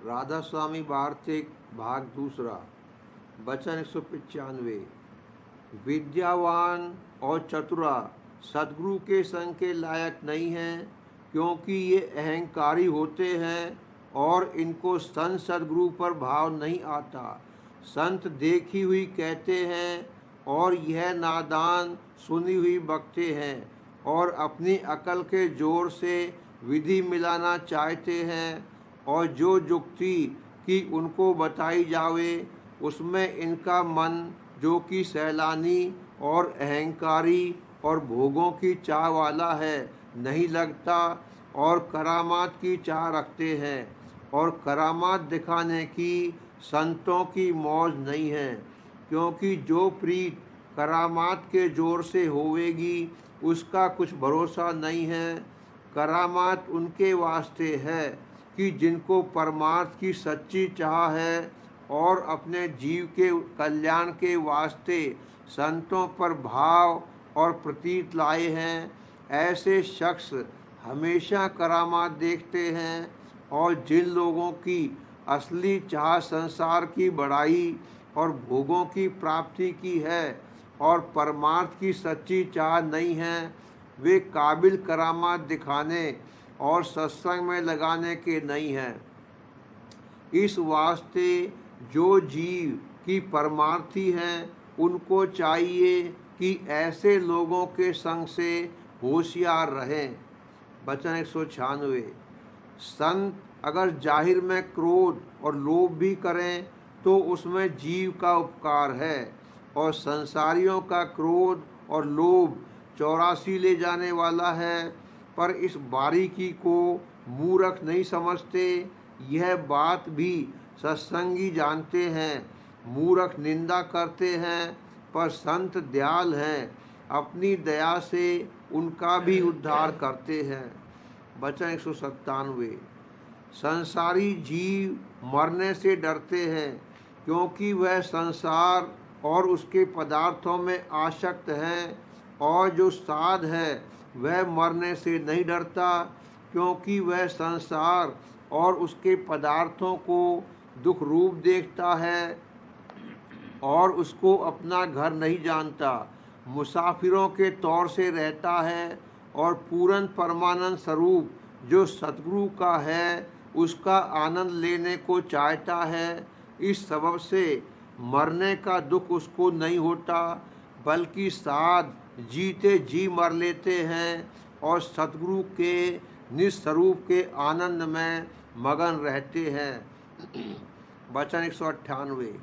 राधा स्वामी वार्तिक भाग दूसरा। वचन 195। विद्यावान और चतुरा सद्गुरु के संग के लायक नहीं हैं, क्योंकि ये अहंकारी होते हैं और इनको संत सद्गुरु पर भाव नहीं आता। संत देखी हुई कहते हैं और यह नादान सुनी हुई बकते हैं और अपनी अकल के जोर से विधि मिलाना चाहते हैं, और जो युक्ति की उनको बताई जावे उसमें इनका मन, जो कि सैलानी और अहंकारी और भोगों की चाह वाला है, नहीं लगता, और करामात की चाह रखते हैं। और करामात दिखाने की संतों की मौज नहीं है, क्योंकि जो प्रीत करामात के जोर से होवेगी उसका कुछ भरोसा नहीं है। करामात उनके वास्ते है कि जिनको परमार्थ की सच्ची चाह है और अपने जीव के कल्याण के वास्ते संतों पर भाव और प्रतीत लाए हैं। ऐसे शख्स हमेशा करामात देखते हैं, और जिन लोगों की असली चाह संसार की बढ़ाई और भोगों की प्राप्ति की है और परमार्थ की सच्ची चाह नहीं है, वे काबिल करामात दिखाने और सत्संग में लगाने के नहीं हैं। इस वास्ते जो जीव की परमार्थी हैं उनको चाहिए कि ऐसे लोगों के संग से होशियार रहें। वचन 196। संत अगर जाहिर में क्रोध और लोभ भी करें तो उसमें जीव का उपकार है, और संसारियों का क्रोध और लोभ 84 ले जाने वाला है। पर इस बारीकी को मूर्ख नहीं समझते, यह बात भी सत्संगी जानते हैं। मूर्ख निंदा करते हैं, पर संत दयाल हैं, अपनी दया से उनका भी उद्धार करते हैं। वचन 197। संसारी जीव मरने से डरते हैं, क्योंकि वह संसार और उसके पदार्थों में आसक्त हैं, और जो साध है वह मरने से नहीं डरता, क्योंकि वह संसार और उसके पदार्थों को दुख रूप देखता है और उसको अपना घर नहीं जानता, मुसाफिरों के तौर से रहता है, और पूर्ण परमानंद स्वरूप जो सतगुरु का है उसका आनंद लेने को चाहता है। इस सबब से मरने का दुख उसको नहीं होता, बल्कि साध जीते जी मर लेते हैं और सतगुरु के निस्वरूप के आनंद में मगन रहते हैं। वचन 198।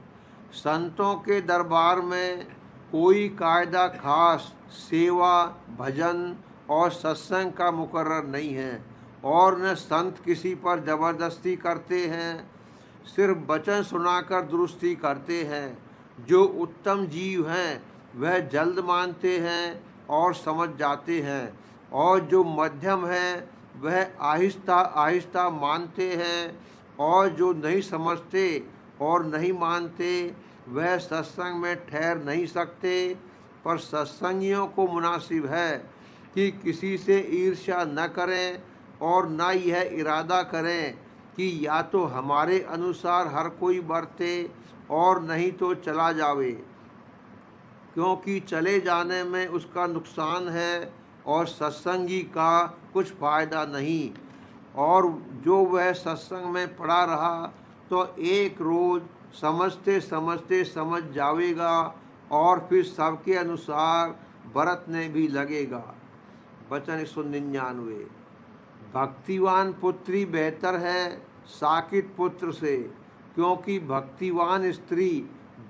संतों के दरबार में कोई कायदा खास सेवा, भजन और सत्संग का मुकर्रर नहीं है, और न संत किसी पर जबरदस्ती करते हैं, सिर्फ वचन सुनाकर दुरुस्ती करते हैं। जो उत्तम जीव हैं वह जल्द मानते हैं और समझ जाते हैं, और जो मध्यम हैं वह आहिस्ता आहिस्ता मानते हैं, और जो नहीं समझते और नहीं मानते वह सत्संग में ठहर नहीं सकते। पर सत्संगियों को मुनासिब है कि किसी से ईर्ष्या न करें और न यह इरादा करें कि या तो हमारे अनुसार हर कोई बरते और नहीं तो चला जावे, क्योंकि चले जाने में उसका नुकसान है और सत्संगी का कुछ फायदा नहीं। और जो वह सत्संग में पड़ा रहा तो एक रोज समझते समझते समझ जावेगा, और फिर सबके अनुसार बरतने भी लगेगा। वचन 199। भक्तिवान पुत्री बेहतर है साकित पुत्र से, क्योंकि भक्तिवान स्त्री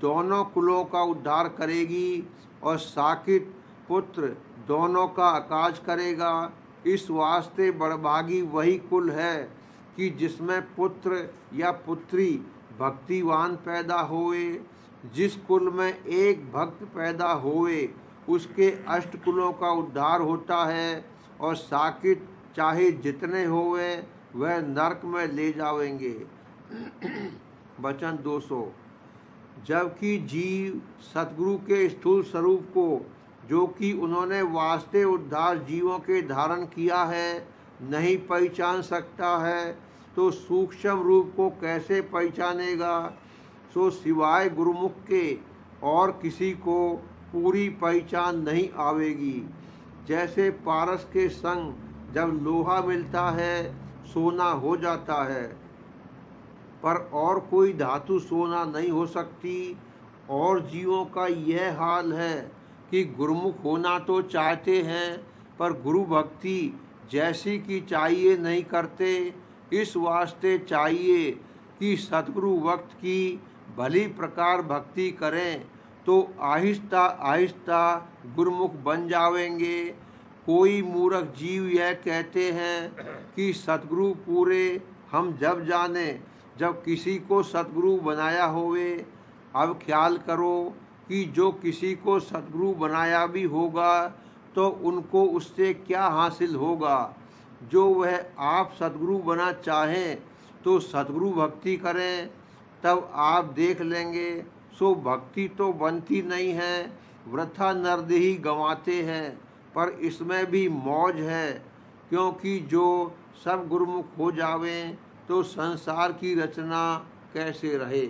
दोनों कुलों का उद्धार करेगी और साकित पुत्र दोनों का आकाज करेगा। इस वास्ते बड़भागी वही कुल है कि जिसमें पुत्र या पुत्री भक्तिवान पैदा होए। जिस कुल में एक भक्त पैदा होए उसके अष्ट कुलों का उद्धार होता है, और साकित चाहे जितने होवे वह नरक में ले जावेंगे। वचन 200। जबकि जीव सतगुरु के स्थूल स्वरूप को, जो कि उन्होंने वास्ते उद्धार जीवों के धारण किया है, नहीं पहचान सकता है, तो सूक्ष्म रूप को कैसे पहचानेगा। सो सिवाय गुरुमुख के और किसी को पूरी पहचान नहीं आवेगी। जैसे पारस के संग जब लोहा मिलता है सोना हो जाता है, पर और कोई धातु सोना नहीं हो सकती। और जीवों का यह हाल है कि गुरुमुख होना तो चाहते हैं, पर गुरु भक्ति जैसी कि चाहिए नहीं करते। इस वास्ते चाहिए कि सतगुरु वक्त की भली प्रकार भक्ति करें, तो आहिस्ता आहिस्ता गुरुमुख बन जावेंगे। कोई मूर्ख जीव यह कहते हैं कि सतगुरु पूरे हम जब जाने जब किसी को सतगुरु बनाया होवे। अब ख्याल करो कि जो किसी को सतगुरु बनाया भी होगा तो उनको उससे क्या हासिल होगा। जो वह आप सतगुरु बना चाहें तो सतगुरु भक्ति करें, तब आप देख लेंगे। सो भक्ति तो बनती नहीं है, वृथा नरदेही गंवाते हैं। पर इसमें भी मौज है, क्योंकि जो सब गुरुमुख हो जावें तो संसार की रचना कैसे रहे।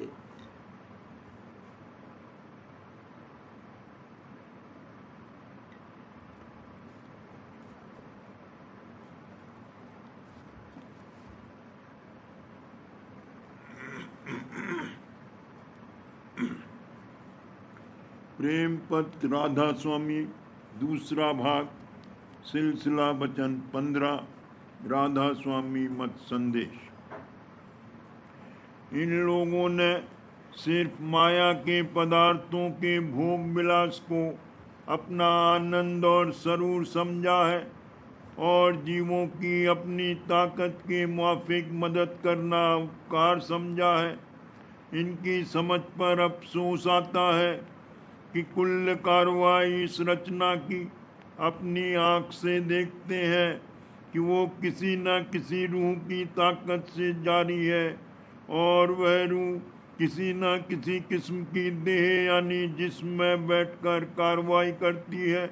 प्रेम पत्र राधा स्वामी, दूसरा भाग, सिलसिला वचन 15, राधा स्वामी मत संदेश। इन लोगों ने सिर्फ माया के पदार्थों के भोग विलास को अपना आनंद और सरूर समझा है और जीवों की अपनी ताकत के मुआफिक मदद करना उपकार समझा है। इनकी समझ पर अफसोस आता है कि कुल कार्रवाई इस रचना की अपनी आँख से देखते हैं कि वो किसी न किसी रूह की ताकत से जारी है और वह रूह किसी न किसी किस्म की देह यानी जिस्म में बैठकर कार्रवाई करती है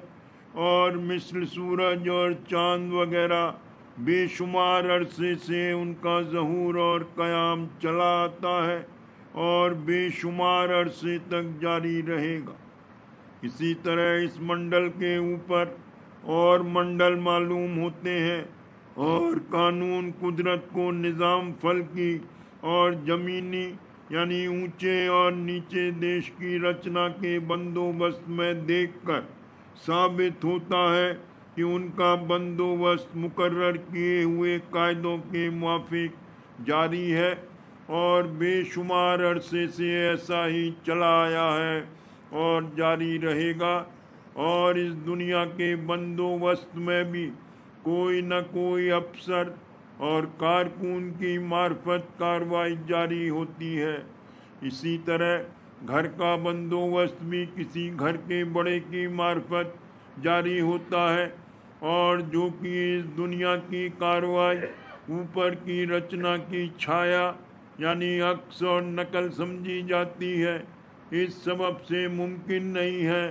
और मिस्र सूरज और चांद वगैरह बेशुमार अरसे से उनका ज़हूर और क़याम चला आता है और बेशुमार अरसे तक जारी रहेगा। इसी तरह इस मंडल के ऊपर और मंडल मालूम होते हैं और कानून कुदरत को निज़ाम फल्की और ज़मीनी यानी ऊंचे और नीचे देश की रचना के बंदोबस्त में देखकर साबित होता है कि उनका बंदोबस्त मुकर्रर किए हुए कायदों के मुआफिक जारी है और बेशुमार अरसे से ऐसा ही चला आया है और जारी रहेगा। और इस दुनिया के बंदोबस्त में भी कोई न कोई अफसर और कारकुन की मार्फत कार्रवाई जारी होती है। इसी तरह घर का बंदोबस्त भी किसी घर के बड़े की मार्फत जारी होता है और जो कि इस दुनिया की कार्रवाई ऊपर की रचना की छाया यानी अक्स और नकल समझी जाती है। इस सबब से मुमकिन नहीं है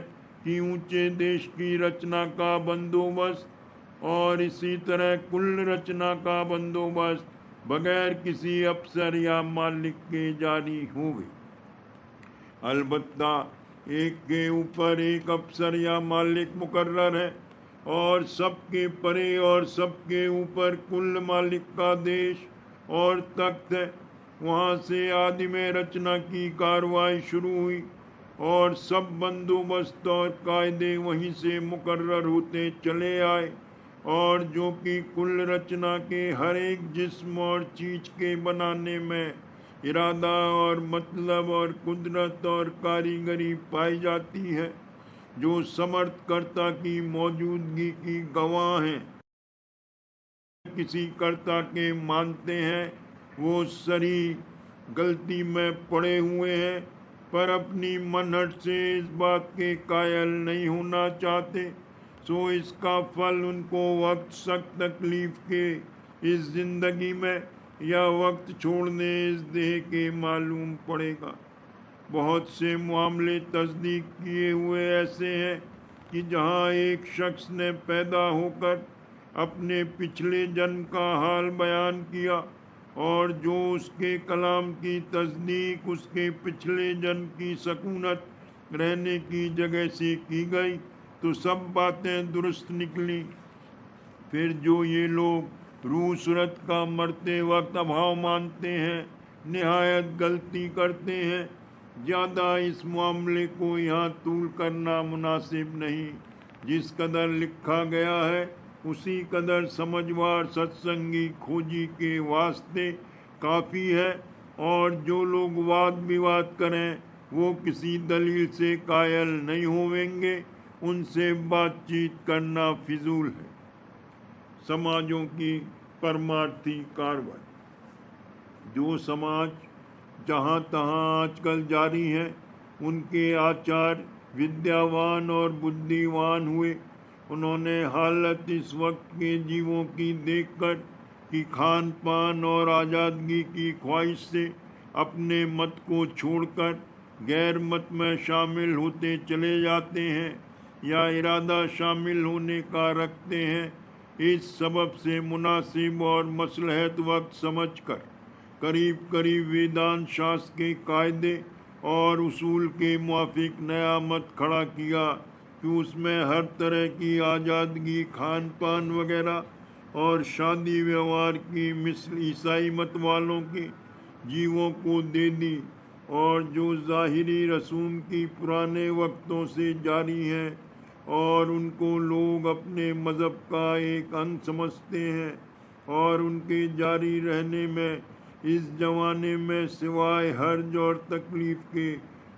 कि ऊंचे देश की रचना का बंदोबस्त और इसी तरह कुल रचना का बंदोबस्त बगैर किसी अफसर या मालिक के जारी होवे। अलबत्ता एक के ऊपर एक अफसर या मालिक मुकर्रर है और सबके परे और सबके ऊपर कुल मालिक का देश और तख्त है। वहाँ से आदि में रचना की कार्रवाई शुरू हुई और सब बंदोबस्त और कायदे वहीं से मुकर्रर होते चले आए और जो कि कुल रचना के हर एक जिस्म और चीज के बनाने में इरादा और मतलब और कुदरत और कारीगरी पाई जाती है, जो समर्थकर्ता की मौजूदगी की गवाह हैं। किसी कर्ता के मानते हैं वो सरी गलती में पड़े हुए हैं, पर अपनी मनहट से इस बात के कायल नहीं होना चाहते। सो इसका फल उनको वक्त सख्त तकलीफ के इस जिंदगी में या वक्त छोड़ने इस देह के मालूम पड़ेगा। बहुत से मामले तस्दीक किए हुए ऐसे हैं कि जहाँ एक शख्स ने पैदा होकर अपने पिछले जन्म का हाल बयान किया और जो उसके कलाम की तस्दीक उसके पिछले जन्म की सकूनत रहने की जगह से की गई तो सब बातें दुरुस्त निकली। फिर जो ये लोग रूह सूरत का मरते वक्त अभाव मानते हैं, निहायत गलती करते हैं। ज़्यादा इस मामले को यहाँ तूल करना मुनासिब नहीं। जिस कदर लिखा गया है उसी कदर समझवार सत्संगी खोजी के वास्ते काफ़ी है। और जो लोग वाद विवाद करें वो किसी दलील से कायल नहीं होवेंगे, उनसे बातचीत करना फिजूल है। समाजों की परमार्थी कार्रवाई। जो समाज जहाँ तहाँ आजकल जारी हैं, उनके आचार विद्यावान और बुद्धिवान हुए। उन्होंने हालत इस वक्त के जीवों की देखकर कि खान पान और आज़ादगी की ख्वाहिश से अपने मत को छोड़कर गैर मत में शामिल होते चले जाते हैं या इरादा शामिल होने का रखते हैं। इस सबब से मुनासिब और मसलहत वक्त समझकर करीब करीब वेदांत शास्त्र के कायदे और उसूल के मुआफिक नया मत खड़ा किया कि उसमें हर तरह की आज़ादगी खान पान वगैरह और शादी व्यवहार की मिसल ईसाई मत वालों के जीवों को दे दी, और जो ज़ाहिरी रसूम की पुराने वक्तों से जारी हैं और उनको लोग अपने मज़हब का एक अंग समझते हैं, और उनके जारी रहने में इस जमाने में सिवाय हर्ज और तकलीफ़ के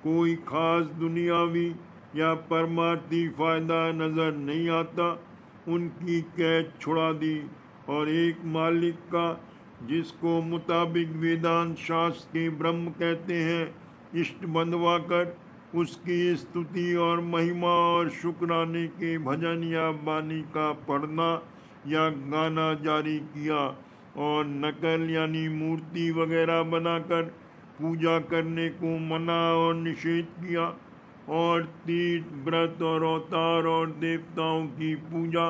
कोई ख़ास दुनियावी या परमार्थी फ़ायदा नज़र नहीं आता, उनकी कैद छुड़ा दी और एक मालिक का, जिसको मुताबिक वेदांत शास्त्र के ब्रह्म कहते हैं, इष्ट बंधवा कर उसकी स्तुति और महिमा और शुक्राने के भजन या बानी का पढ़ना या गाना जारी किया, और नकल यानी मूर्ति वगैरह बनाकर पूजा करने को मना और निषेध किया, और तीर्थ व्रत और अवतार और देवताओं की पूजा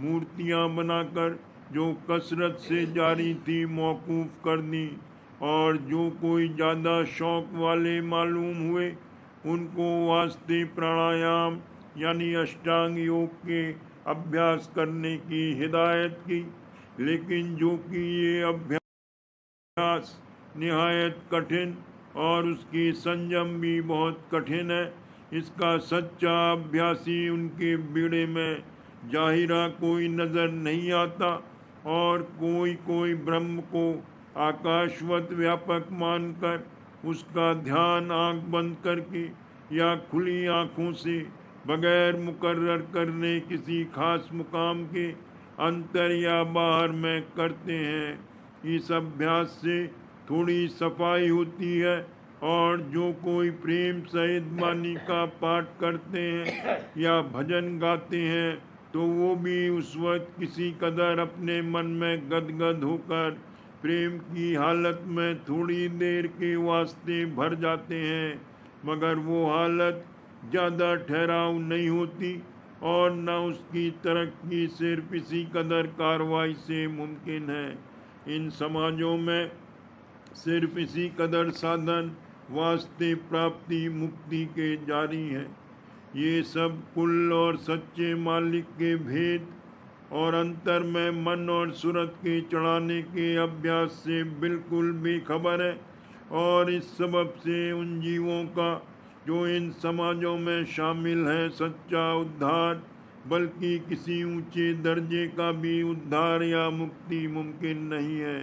मूर्तियां बनाकर जो कसरत से जारी थी मौकूफ़ कर दी, और जो कोई ज़्यादा शौक़ वाले मालूम हुए उनको वास्ते प्राणायाम यानी अष्टांग योग के अभ्यास करने की हिदायत की। लेकिन जो कि ये अभ्यास निहायत कठिन और उसकी संयम भी बहुत कठिन है, इसका सच्चा अभ्यासी उनके बीड़े में जाहिरा कोई नज़र नहीं आता, और कोई कोई ब्रह्म को आकाशवत व्यापक मानकर उसका ध्यान आंख बंद करके या खुली आँखों से बगैर मुकर्रर करने किसी खास मुकाम के अंतर या बाहर में करते हैं। इस अभ्यास से थोड़ी सफाई होती है, और जो कोई प्रेम सहित वाणी का पाठ करते हैं या भजन गाते हैं तो वो भी उस वक्त किसी कदर अपने मन में गदगद होकर प्रेम की हालत में थोड़ी देर के वास्ते भर जाते हैं, मगर वो हालत ज़्यादा ठहराव नहीं होती, और न उसकी तरक्की सिर्फ इसी कदर कार्रवाई से मुमकिन है। इन समाजों में सिर्फ इसी कदर साधन वास्ते प्राप्ति मुक्ति के जारी हैं। ये सब कुल और सच्चे मालिक के भेद और अंतर में मन और सूरत के चढ़ाने के अभ्यास से बिल्कुल बेखबर है, और इस सबब से उन जीवों का जो इन समाजों में शामिल हैं सच्चा उद्धार, बल्कि किसी ऊंचे दर्जे का भी उद्धार या मुक्ति मुमकिन नहीं है।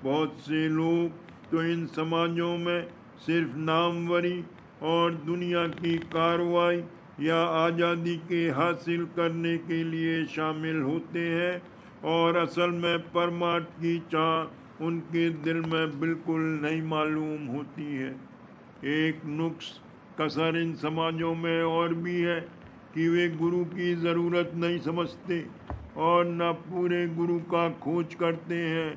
बहुत से लोग तो इन समाजों में सिर्फ नामवरी और दुनिया की कार्रवाई या आज़ादी के हासिल करने के लिए शामिल होते हैं, और असल में परमार्थ की चाह उनके दिल में बिल्कुल नहीं मालूम होती है। एक नुक्स कसर इन समाजों में और भी है कि वे गुरु की ज़रूरत नहीं समझते और न पूरे गुरु का खोज करते हैं।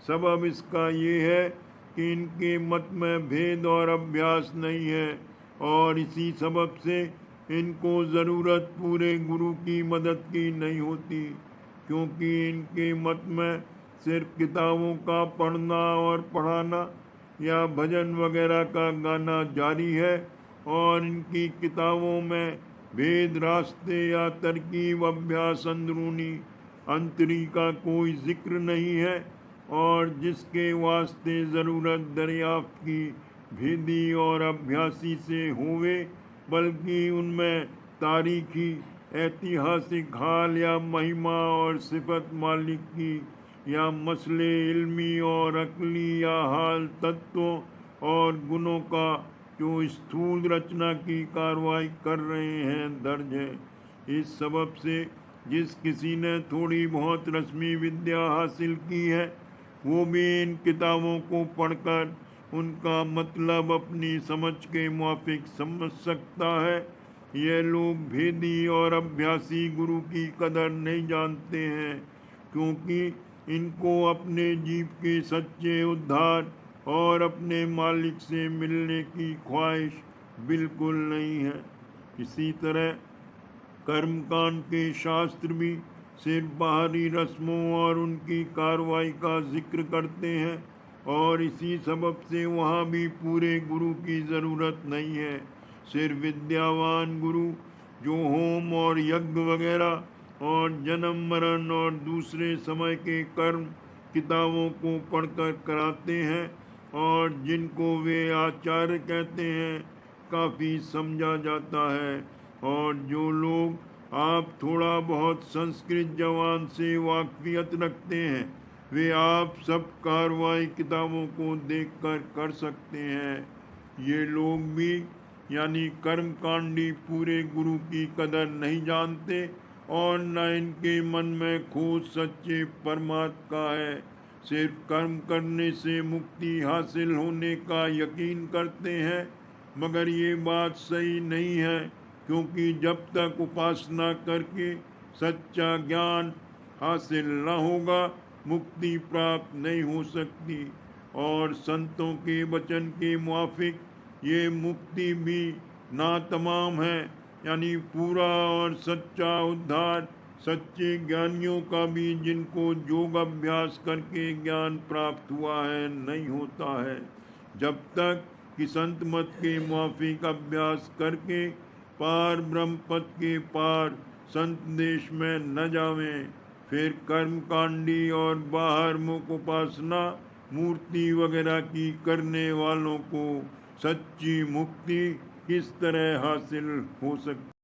सबब इसका ये है कि इनके मत में भेद और अभ्यास नहीं है, और इसी सबब से इनको ज़रूरत पूरे गुरु की मदद की नहीं होती, क्योंकि इनके मत में सिर्फ किताबों का पढ़ना और पढ़ाना या भजन वगैरह का गाना जारी है, और इनकी किताबों में भेद, रास्ते या तरकीब, अभ्यास, अंदरूनी अंतरी का कोई जिक्र नहीं है, और जिसके वास्ते ज़रूरत दरियाफ्त की भेदी और अभ्यासी से होवे, बल्कि उनमें तारीखी ऐतिहासिक हाल या महिमा और सिफत मालिक की या मसले इल्मी और अकली या हाल तत्वों और गुणों का जो स्थूल रचना की कार्रवाई कर रहे हैं दर्ज है। इस सबब से जिस किसी ने थोड़ी बहुत रस्मी विद्या हासिल की है, वो भी इन किताबों को पढ़कर उनका मतलब अपनी समझ के मुआफिक समझ सकता है। ये लोग भेदी और अभ्यासी गुरु की कदर नहीं जानते हैं, क्योंकि इनको अपने जीव के सच्चे उद्धार और अपने मालिक से मिलने की ख्वाहिश बिल्कुल नहीं है। इसी तरह कर्मकांड के शास्त्र भी सिर्फ बाहरी रस्मों और उनकी कार्रवाई का जिक्र करते हैं, और इसी सबब से वहाँ भी पूरे गुरु की ज़रूरत नहीं है। सिर्फ विद्यावान गुरु जो होम और यज्ञ वगैरह और जन्म मरण और दूसरे समय के कर्म किताबों को पढ़कर कराते हैं, और जिनको वे आचार्य कहते हैं, काफ़ी समझा जाता है। और जो लोग आप थोड़ा बहुत संस्कृत जवान से वाकफियत रखते हैं, वे आप सब कार्रवाई किताबों को देखकर कर सकते हैं। ये लोग भी यानी कर्मकांडी पूरे गुरु की कदर नहीं जानते, और न इनके मन में खोज सच्चे परमात्मा का है। सिर्फ कर्म करने से मुक्ति हासिल होने का यकीन करते हैं, मगर ये बात सही नहीं है, क्योंकि जब तक उपासना करके सच्चा ज्ञान हासिल न होगा, मुक्ति प्राप्त नहीं हो सकती। और संतों के वचन के मुआफिक ये मुक्ति भी ना तमाम है, यानी पूरा और सच्चा उद्धार सच्चे ज्ञानियों का भी, जिनको योग अभ्यास करके ज्ञान प्राप्त हुआ है, नहीं होता है। जब तक कि संत मत के मुआफिक अभ्यास करके पार ब्रह्म पद के पार संत देश में न जावें, फिर कर्मकांडी और बाहर मुख उपासना मूर्ति वगैरह की करने वालों को सच्ची मुक्ति किस तरह हासिल हो सकती।